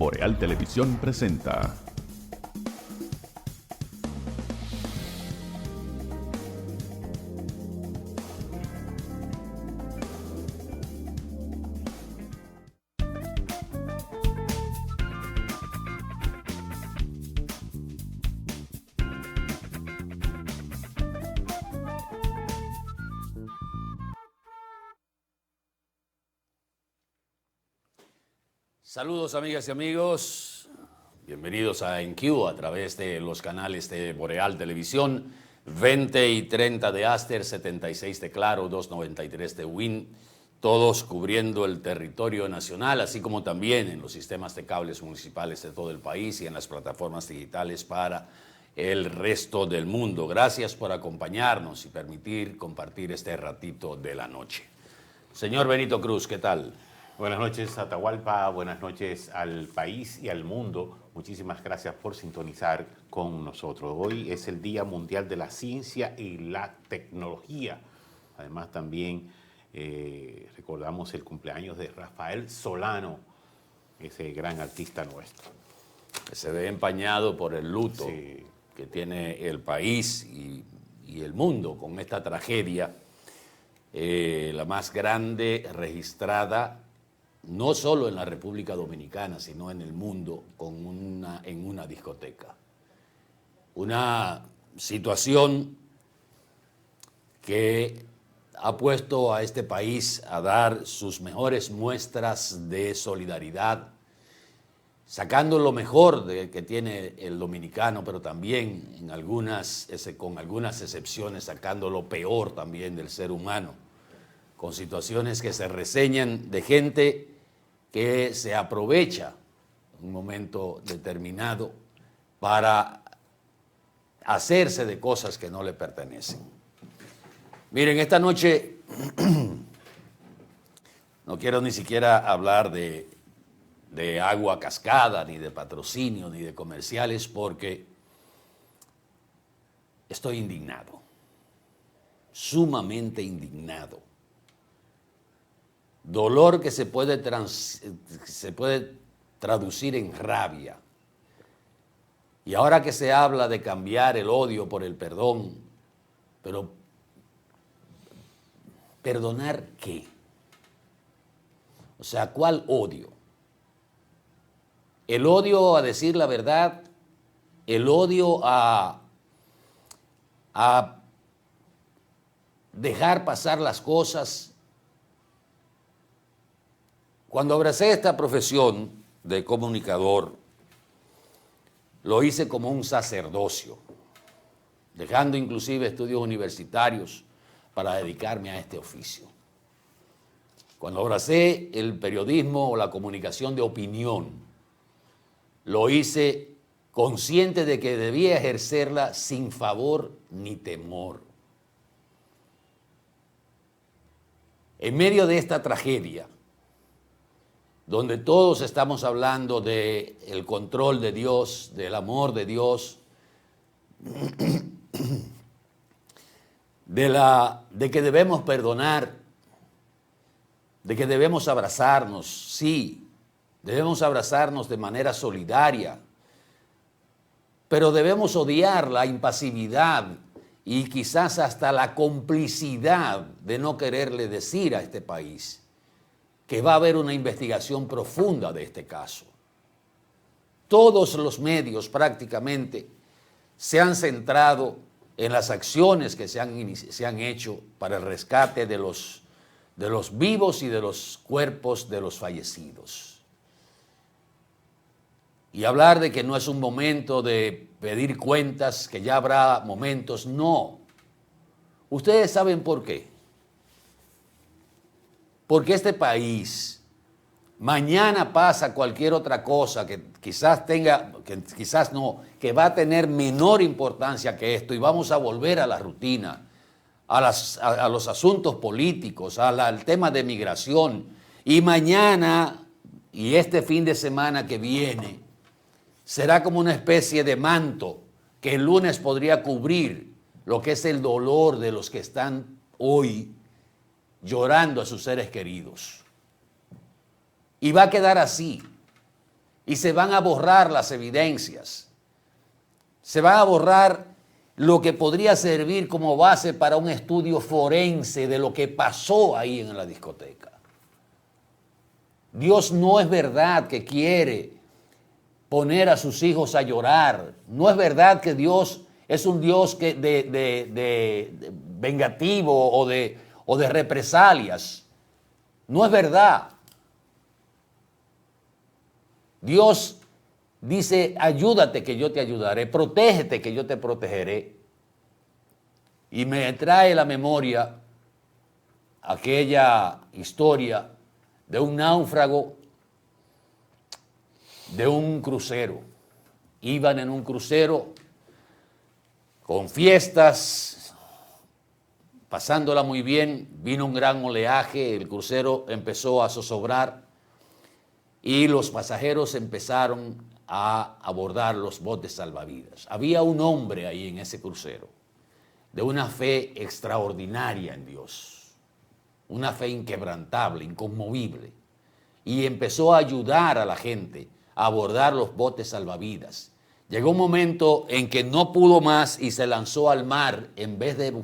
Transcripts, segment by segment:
Boreal Televisión presenta. Saludos amigas y amigos, bienvenidos a EnQ a través de los canales de Boreal Televisión, 20 y 30 de Aster, 76 de Claro, 293 de Win, todos cubriendo el territorio nacional, así como también en los sistemas de cables municipales de todo el país y en las plataformas digitales para el resto del mundo. Gracias por acompañarnos y permitir compartir este ratito de la noche. Señor Benito Cruz, ¿qué tal? Buenas noches, Atahualpa. Buenas noches al país y al mundo. Muchísimas gracias por sintonizar con nosotros. Hoy es el Día Mundial de la Ciencia y la Tecnología. Además, también recordamos el cumpleaños de Rafael Solano, ese gran artista nuestro. Que se ve empañado por el luto que tiene el país y el mundo con esta tragedia, la más grande registrada no solo en la República Dominicana, sino en el mundo, en una discoteca. Una situación que ha puesto a este país a dar sus mejores muestras de solidaridad, sacando lo mejor que tiene el dominicano, pero también con algunas excepciones, sacando lo peor también del ser humano, con situaciones que se reseñan de gente que se aprovecha en un momento determinado para hacerse de cosas que no le pertenecen. Miren, esta noche no quiero ni siquiera hablar de agua cascada, ni de patrocinio, ni de comerciales, porque estoy indignado, sumamente indignado. Dolor que se puede traducir en rabia. Y ahora que se habla de cambiar el odio por el perdón, pero ¿perdonar qué? O sea, ¿cuál odio? El odio a decir la verdad, el odio a dejar pasar las cosas. Cuando abracé esta profesión de comunicador, lo hice como un sacerdocio, dejando inclusive estudios universitarios para dedicarme a este oficio. Cuando abracé el periodismo o la comunicación de opinión, lo hice consciente de que debía ejercerla sin favor ni temor. En medio de esta tragedia, donde todos estamos hablando del control de Dios, del amor de Dios, de que debemos perdonar, de que debemos abrazarnos, sí, debemos abrazarnos de manera solidaria, pero debemos odiar la impasividad y quizás hasta la complicidad de no quererle decir a este país que va a haber una investigación profunda de este caso. Todos los medios prácticamente se han centrado en las acciones que se han hecho para el rescate de los vivos y de los cuerpos de los fallecidos. Y hablar de que no es un momento de pedir cuentas, que ya habrá momentos, no. Ustedes saben por qué. Porque este país, mañana pasa cualquier otra cosa que quizás que va a tener menor importancia que esto, y vamos a volver a la rutina, a los asuntos políticos, al tema de migración. Y mañana y este fin de semana que viene será como una especie de manto que el lunes podría cubrir lo que es el dolor de los que están hoy llorando a sus seres queridos. Y va a quedar así. y se van a borrar las evidencias. Se van a borrar lo que podría servir como base para un estudio forense de lo que pasó ahí en la discoteca. Dios no es verdad que quiere poner a sus hijos a llorar. No es verdad que Dios es un Dios que de vengativo o de represalias. No es verdad. Dios dice, ayúdate que yo te ayudaré, protégete que yo te protegeré. Y me trae a la memoria aquella historia de un náufrago de un crucero. Iban en un crucero con fiestas, pasándola muy bien, vino un gran oleaje, el crucero empezó a zozobrar y los pasajeros empezaron a abordar los botes salvavidas. Había un hombre ahí en ese crucero, de una fe extraordinaria en Dios, una fe inquebrantable, inconmovible, y empezó a ayudar a la gente a abordar los botes salvavidas. Llegó un momento en que no pudo más y se lanzó al mar en vez de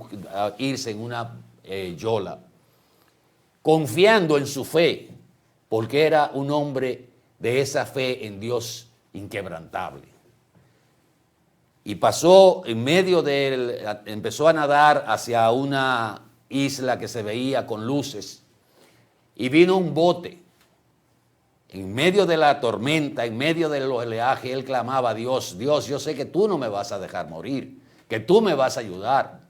irse en una yola, confiando en su fe, porque era un hombre de esa fe en Dios inquebrantable. Y pasó en medio empezó a nadar hacia una isla que se veía con luces, y vino un bote. En medio de la tormenta, en medio del oleaje, él clamaba a Dios, Dios, yo sé que tú no me vas a dejar morir, que tú me vas a ayudar.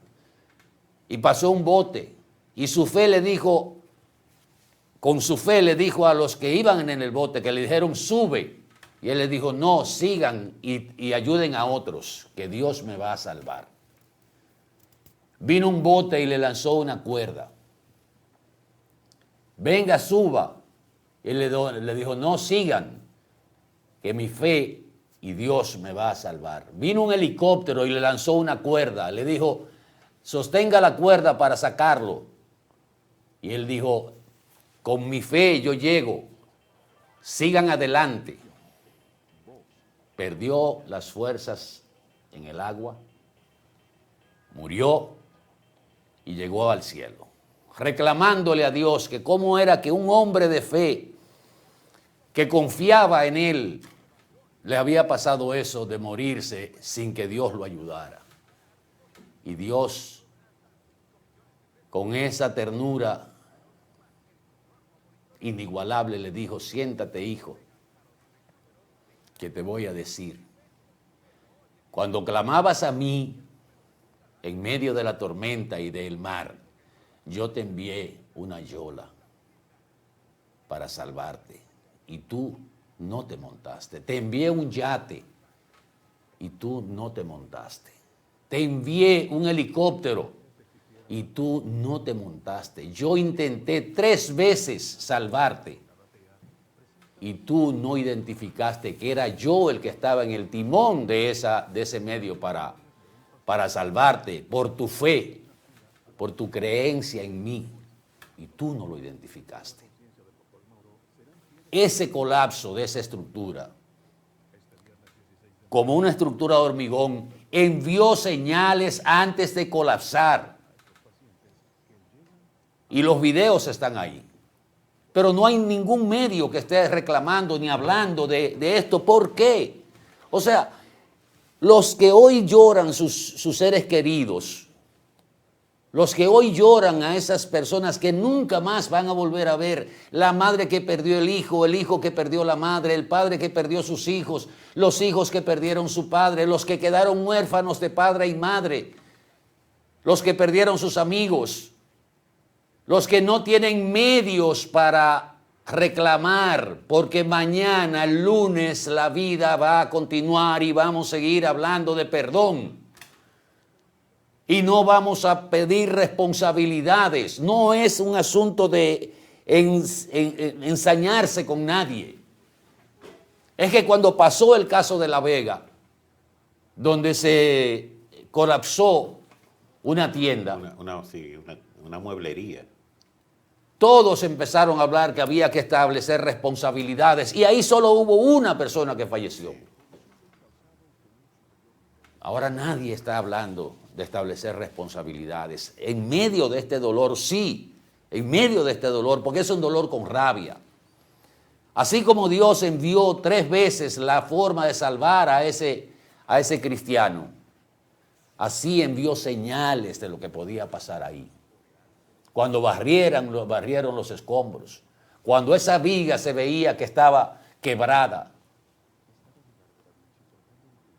Y pasó un bote, y su fe le dijo, con su fe le dijo a los que iban en el bote, que le dijeron, sube. Y él les dijo, no, sigan y ayuden a otros, que Dios me va a salvar. Vino un bote y le lanzó una cuerda. Venga, suba. Y le dijo, no, sigan, que mi fe y Dios me va a salvar. Vino un helicóptero y le lanzó una cuerda. Le dijo, sostenga la cuerda para sacarlo. Y él dijo, con mi fe yo llego, sigan adelante. Perdió las fuerzas en el agua, murió y llegó al cielo, reclamándole a Dios que cómo era que un hombre de fe que confiaba en él le había pasado eso de morirse sin que Dios lo ayudara. Y Dios, con esa ternura inigualable, le dijo, siéntate, hijo, que te voy a decir. Cuando clamabas a mí en medio de la tormenta y del mar, yo te envié una yola para salvarte y tú no te montaste. Te envié un yate y tú no te montaste. Te envié un helicóptero y tú no te montaste. Yo intenté 3 veces salvarte y tú no identificaste que era yo el que estaba en el timón de ese medio para salvarte por tu fe, por tu creencia en mí, y tú no lo identificaste. Ese colapso de esa estructura, como una estructura de hormigón, envió señales antes de colapsar. Y los videos están ahí. Pero no hay ningún medio que esté reclamando ni hablando de esto. ¿Por qué? O sea, los que hoy lloran sus seres queridos, los que hoy lloran a esas personas que nunca más van a volver a ver, la madre que perdió el hijo que perdió la madre, el padre que perdió sus hijos, los hijos que perdieron su padre, los que quedaron huérfanos de padre y madre, los que perdieron sus amigos, los que no tienen medios para reclamar, porque mañana, el lunes, la vida va a continuar y vamos a seguir hablando de perdón. Y no vamos a pedir responsabilidades. No es un asunto de ensañarse con nadie. Es que cuando pasó el caso de La Vega, donde se colapsó una tienda, una mueblería. todos empezaron a hablar que había que establecer responsabilidades y ahí solo hubo una persona que falleció. Ahora nadie está hablando de establecer responsabilidades. En medio de este dolor, sí, en medio de este dolor, porque es un dolor con rabia. Así como Dios envió 3 veces la forma de salvar a ese cristiano, así envió señales de lo que podía pasar ahí. Cuando barrieron los escombros, cuando esa viga se veía que estaba quebrada.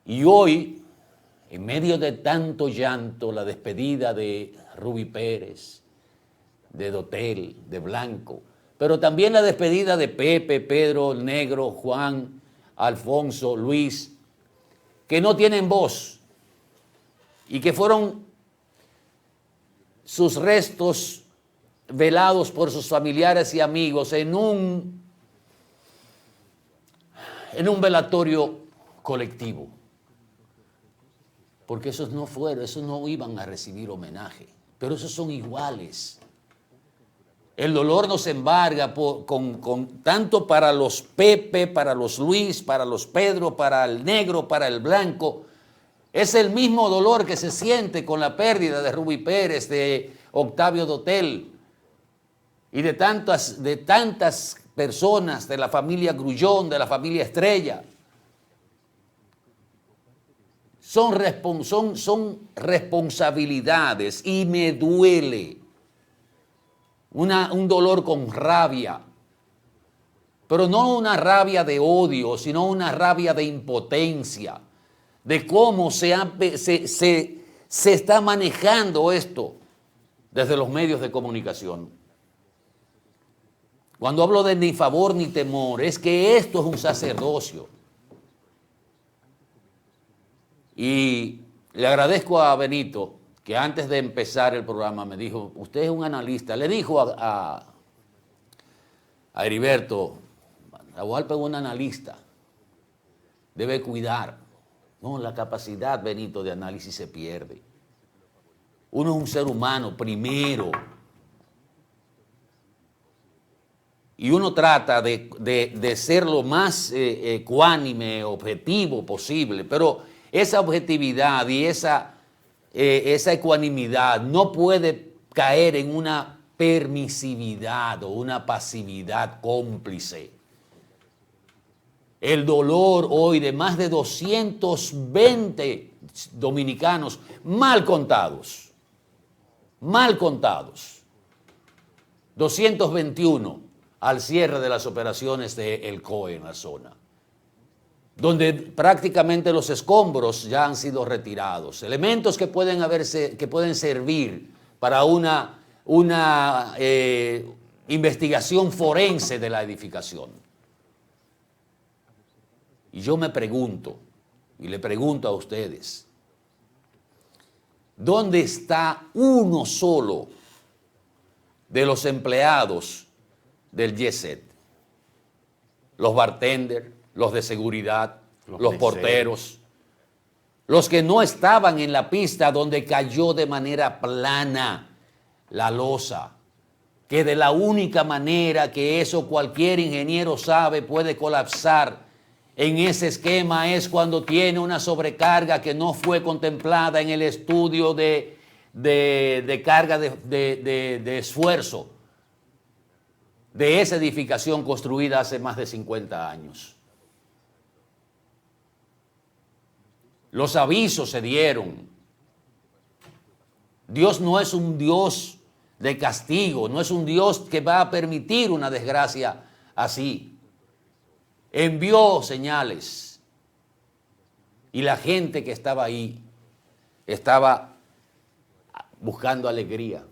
Y hoy, en medio de tanto llanto, la despedida de Ruby Pérez, de Dotel, de Blanco, pero también la despedida de Pepe, Pedro, Negro, Juan, Alfonso, Luis, que no tienen voz y que fueron sus restos velados por sus familiares y amigos en un velatorio colectivo. Porque esos no iban a recibir homenaje, pero esos son iguales. El dolor nos embarga tanto para los Pepe, para los Luis, para los Pedro, para el Negro, para el Blanco. Es el mismo dolor que se siente con la pérdida de Ruby Pérez, de Octavio Dotel y de tantas personas de la familia Grullón, de la familia Estrella. Son responsabilidades y me duele. Un dolor con rabia, pero no una rabia de odio, sino una rabia de impotencia, de cómo se está manejando esto desde los medios de comunicación. Cuando hablo de ni favor ni temor, es que esto es un sacerdocio. Y le agradezco a Benito que antes de empezar el programa me dijo, usted es un analista. Le dijo a Heriberto, Atahualpa es un analista, debe cuidar. No, la capacidad, Benito, de análisis se pierde. Uno es un ser humano primero. Y uno trata de ser lo más ecuánime, objetivo posible, pero esa objetividad y esa ecuanimidad no puede caer en una permisividad o una pasividad cómplice. El dolor hoy de más de 220 dominicanos mal contados, 221 al cierre de las operaciones de El COE en la zona, donde prácticamente los escombros ya han sido retirados, elementos que pueden servir para una investigación forense de la edificación. Y yo me pregunto, y le pregunto a ustedes, ¿dónde está uno solo de los empleados del Jet-Set? Los bartenders, los de seguridad, los porteros, los que no estaban en la pista donde cayó de manera plana la losa, que de la única manera que eso cualquier ingeniero sabe puede colapsar en ese esquema es cuando tiene una sobrecarga que no fue contemplada en el estudio de carga de esfuerzo de esa edificación construida hace más de 50 años. Los avisos se dieron. Dios no es un Dios de castigo, no es un Dios que va a permitir una desgracia así. Envió señales y la gente que estaba ahí estaba buscando alegría,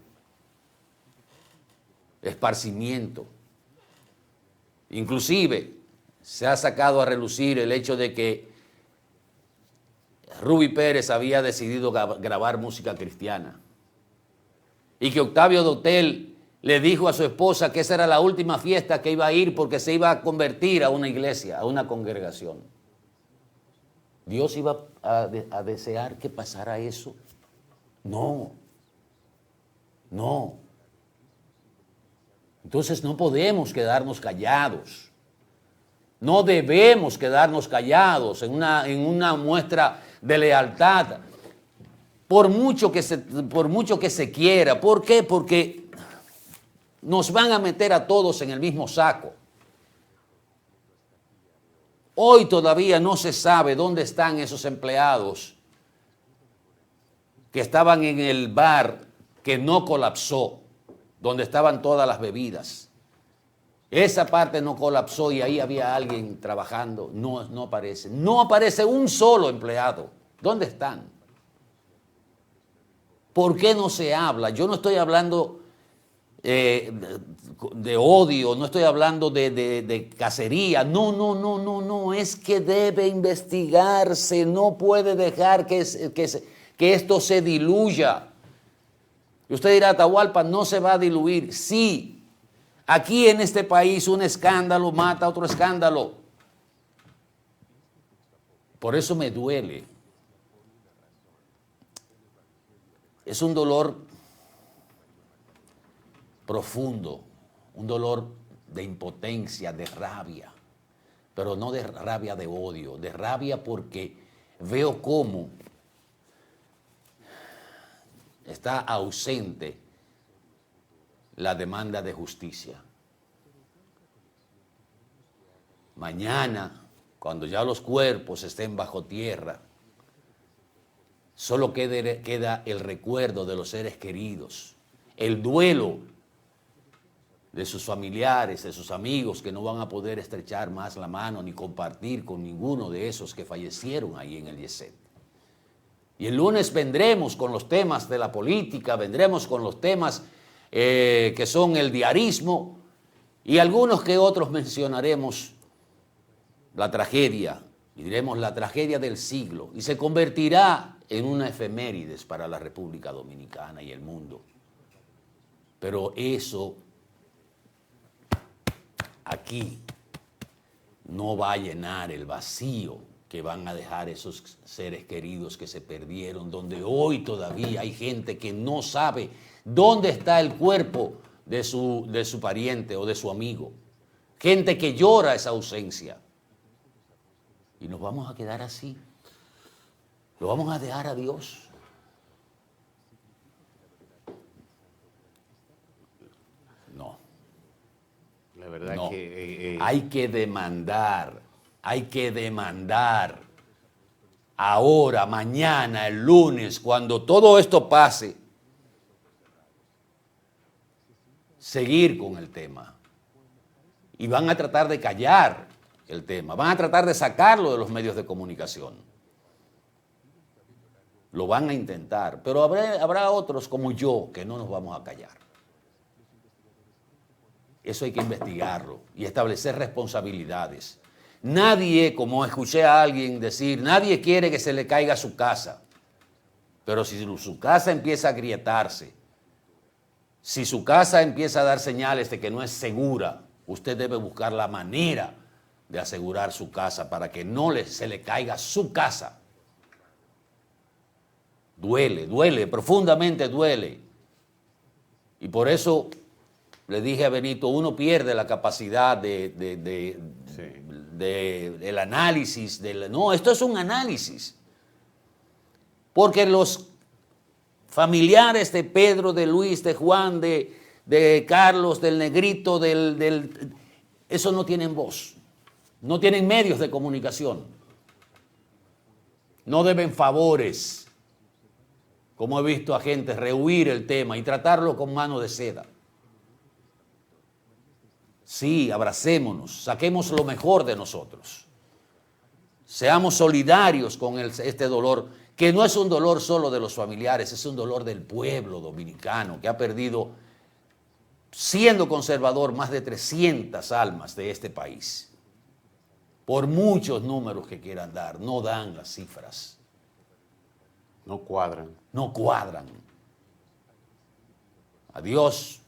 esparcimiento. Inclusive se ha sacado a relucir el hecho de que Ruby Pérez había decidido grabar música cristiana y que Octavio Dotel le dijo a su esposa que esa era la última fiesta que iba a ir porque se iba a convertir a una iglesia, a una congregación. ¿Dios iba a desear que pasara eso? No. Entonces no podemos quedarnos callados. No debemos quedarnos callados en una muestra de lealtad. Por mucho que se quiera. ¿Por qué? Porque nos van a meter a todos en el mismo saco. Hoy todavía no se sabe dónde están esos empleados que estaban en el bar que no colapsó, donde estaban todas las bebidas. Esa parte no colapsó y ahí había alguien trabajando. No aparece. No aparece un solo empleado. ¿Dónde están? ¿Por qué no se habla? Yo no estoy hablando de odio, no estoy hablando de cacería. No. Es que debe investigarse. No puede dejar que esto se diluya. Y usted dirá, Atahualpa, no se va a diluir. Sí. Aquí en este país un escándalo mata a otro escándalo. Por eso me duele. Es un dolor profundo, un dolor de impotencia, de rabia, pero no de rabia de odio, de rabia porque veo cómo está ausente la demanda de justicia. Mañana, cuando ya los cuerpos estén bajo tierra, solo queda el recuerdo de los seres queridos, el duelo de sus familiares, de sus amigos que no van a poder estrechar más la mano ni compartir con ninguno de esos que fallecieron ahí en el Yeset. Y el lunes vendremos con los temas de la política, vendremos con los temas que son el diarismo y algunos que otros mencionaremos la tragedia y diremos la tragedia del siglo y se convertirá en una efemérides para la República Dominicana y el mundo. Pero eso aquí no va a llenar el vacío que van a dejar esos seres queridos que se perdieron, donde hoy todavía hay gente que no sabe dónde está el cuerpo de su pariente o de su amigo. Gente que llora esa ausencia. Y nos vamos a quedar así. Lo vamos a dejar a Dios. No. La verdad no. que... Hay que demandar. Hay que demandar. Ahora, mañana, el lunes, cuando todo esto pase, seguir con el tema. Y van a tratar de callar el tema. Van a tratar de sacarlo de los medios de comunicación. Lo van a intentar. Pero habrá otros como yo que no nos vamos a callar. Eso hay que investigarlo y establecer responsabilidades. Nadie, como escuché a alguien decir, nadie quiere que se le caiga su casa. Pero si su casa empieza a agrietarse, si su casa empieza a dar señales de que no es segura, usted debe buscar la manera de asegurar su casa para que no se le caiga su casa. Duele, profundamente duele. Y por eso le dije a Benito, uno pierde la capacidad del análisis. No, esto es un análisis. Porque los familiares de Pedro, de Luis, de Juan, de Carlos, del Negrito, eso no tienen voz. No tienen medios de comunicación. No deben favores, como he visto a gente rehuir el tema y tratarlo con mano de seda. Sí, abracémonos, saquemos lo mejor de nosotros. Seamos solidarios con este dolor, que no es un dolor solo de los familiares, es un dolor del pueblo dominicano, que ha perdido, siendo conservador, más de 300 almas de este país. Por muchos números que quieran dar, no dan las cifras. No cuadran. No cuadran. A Dios,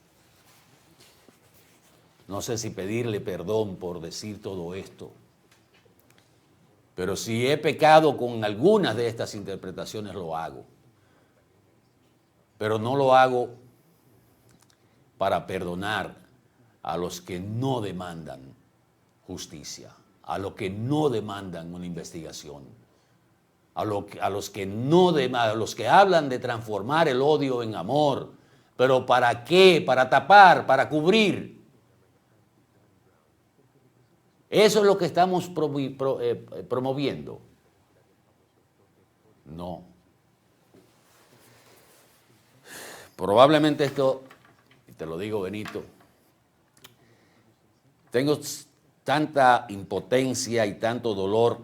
no sé si pedirle perdón por decir todo esto, pero si he pecado con algunas de estas interpretaciones, lo hago. Pero no lo hago para perdonar a los que no demandan justicia, a los que no demandan una investigación, a los que no demandan, a los que hablan de transformar el odio en amor. ¿Pero para qué? Para tapar, para cubrir. Eso es lo que estamos promoviendo. No. Probablemente esto, y te lo digo, Benito, tengo tanta impotencia y tanto dolor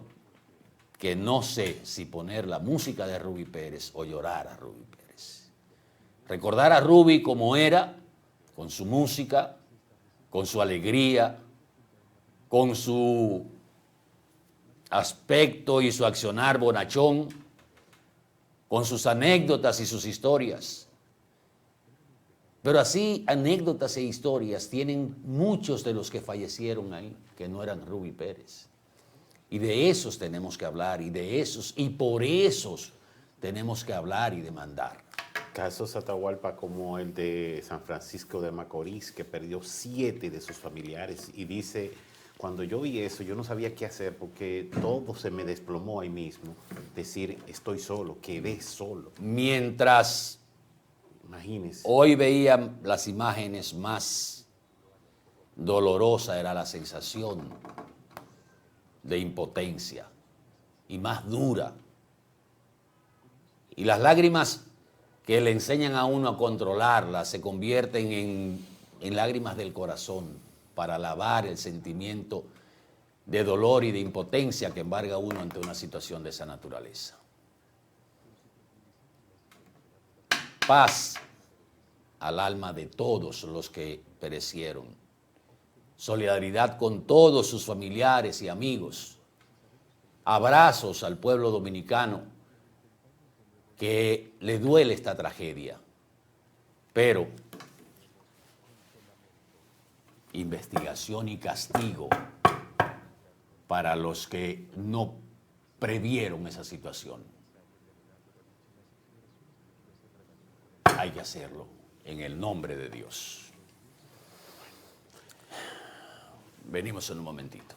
que no sé si poner la música de Ruby Pérez o llorar a Ruby Pérez. Recordar a Ruby como era, con su música, con su alegría, con su aspecto y su accionar bonachón, con sus anécdotas y sus historias. Pero así anécdotas e historias tienen muchos de los que fallecieron ahí, que no eran Ruby Pérez. Y de esos tenemos que hablar, y por esos tenemos que hablar y demandar. Casos Atahualpa como el de San Francisco de Macorís, que perdió 7 de sus familiares, y dice, cuando yo vi eso, yo no sabía qué hacer porque todo se me desplomó ahí mismo. Decir, estoy solo, quedé solo. Mientras Imagínense. hoy veía las imágenes, más dolorosa era la sensación de impotencia y más dura. Y las lágrimas que le enseñan a uno a controlarlas se convierten en lágrimas del corazón para lavar el sentimiento de dolor y de impotencia que embarga a uno ante una situación de esa naturaleza. Paz al alma de todos los que perecieron. Solidaridad con todos sus familiares y amigos. Abrazos al pueblo dominicano que le duele esta tragedia. Pero investigación y castigo para los que no previeron esa situación. Hay que hacerlo en el nombre de Dios. Venimos en un momentito.